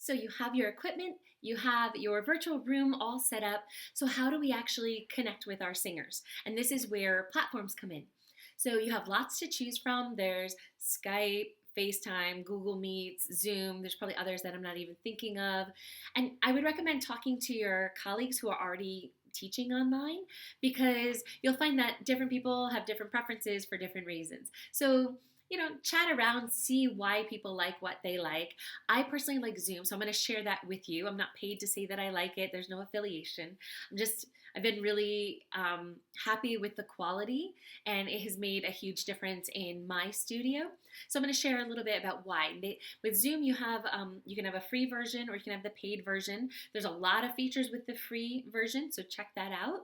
So you have your equipment, you have your virtual room all set up. So how do we actually connect with our singers? And this is where platforms come in. So you have lots to choose from. There's Skype, FaceTime, Google Meets, Zoom. There's probably others that I'm not even thinking of. And I would recommend talking to your colleagues who are already teaching online, because you'll find that different people have different preferences for different reasons. So, chat around, see why people like what they like. I personally like Zoom, so I'm going to share that with you. I'm not paid to say that I like it. There's no affiliation. I've been really happy with the quality, and it has made a huge difference in my studio. So I'm going to share a little bit about why. With Zoom, you can have a free version or you can have the paid version. There's a lot of features with the free version, so check that out.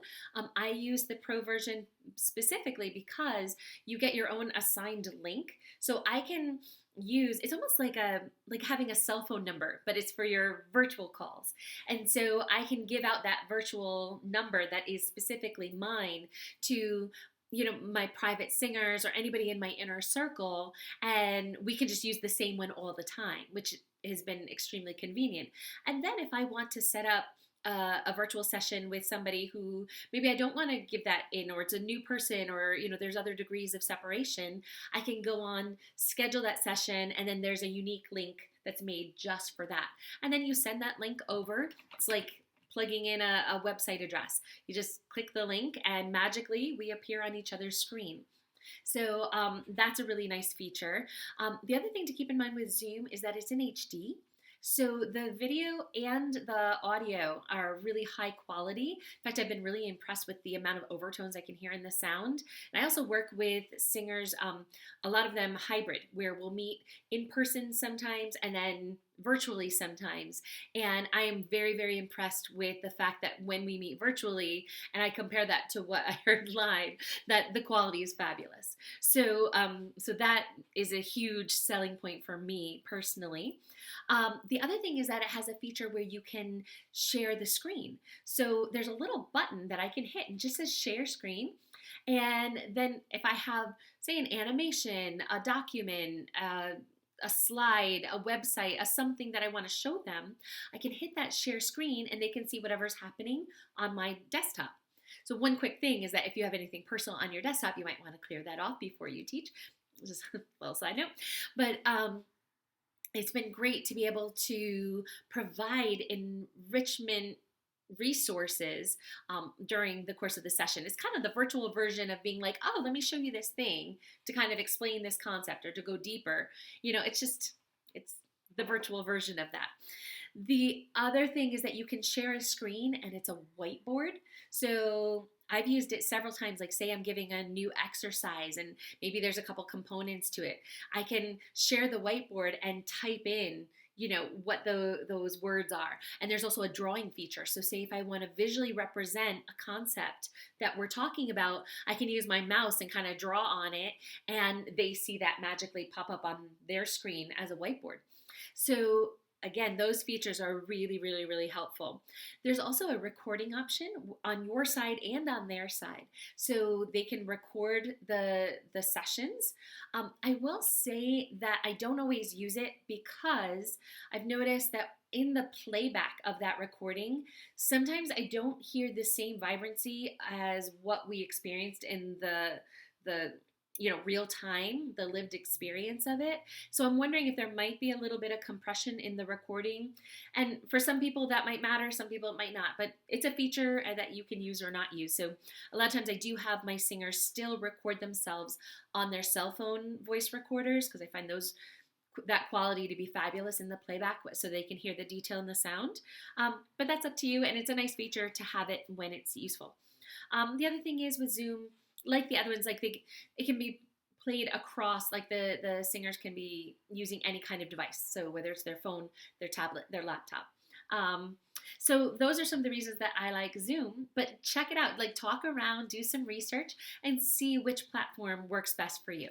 I use the pro version specifically because you get your own assigned link, so I can use, it's almost like having a cell phone number, but it's for your virtual calls. And so I can give out that virtual number that is specifically mine to my private singers or anybody in my inner circle, and we can just use the same one all the time, which has been extremely convenient. And then if I want to set up a virtual session with somebody who maybe I don't want to give that in, or it's a new person, or there's other degrees of separation, I can go on, schedule that session, and then there's a unique link that's made just for that. And then you send that link over. It's like plugging in a website address. You just click the link and magically we appear on each other's screen. So that's a really nice feature. The other thing to keep in mind with Zoom is that it's in HD. So the video and the audio are really high quality. In fact, I've been really impressed with the amount of overtones I can hear in the sound. And I also work with singers, a lot of them hybrid, where we'll meet in person sometimes and then virtually sometimes. And I am very, very impressed with the fact that when we meet virtually, and I compare that to what I heard live, that the quality is fabulous. So that is a huge selling point for me personally. The other thing is that it has a feature where you can share the screen. So there's a little button that I can hit and just says share screen. And then if I have, say, an animation, a document, a slide, a website, something that I want to show them, I can hit that share screen and they can see whatever's happening on my desktop. So one quick thing is that if you have anything personal on your desktop, you might want to clear that off before you teach. Just a little side note. But it's been great to be able to provide enrichment resources during the course of the session. It's kind of the virtual version of being like, oh, let me show you this thing to kind of explain this concept or to go deeper. It's the virtual version of that. The other thing is that you can share a screen and it's a whiteboard. So I've used it several times, like say I'm giving a new exercise and maybe there's a couple components to it. I can share the whiteboard and type in what those words are. And there's also a drawing feature. So say if I want to visually represent a concept that we're talking about, I can use my mouse and kind of draw on it, and they see that magically pop up on their screen as a whiteboard. So again, those features are really, really, really helpful. There's also a recording option on your side and on their side, so they can record the sessions. I will say that I don't always use it because I've noticed that in the playback of that recording, sometimes I don't hear the same vibrancy as what we experienced in the real time, the lived experience of it. So I'm wondering if there might be a little bit of compression in the recording. And for some people that might matter, some people it might not, but it's a feature that you can use or not use. So a lot of times I do have my singers still record themselves on their cell phone voice recorders because I find that quality to be fabulous in the playback so they can hear the detail in the sound. But that's up to you, and it's a nice feature to have it when it's useful. The other thing is with Zoom, like the other ones, it can be played across, like the singers can be using any kind of device. So whether it's their phone, their tablet, their laptop. So those are some of the reasons that I like Zoom, but check it out, talk around, do some research and see which platform works best for you.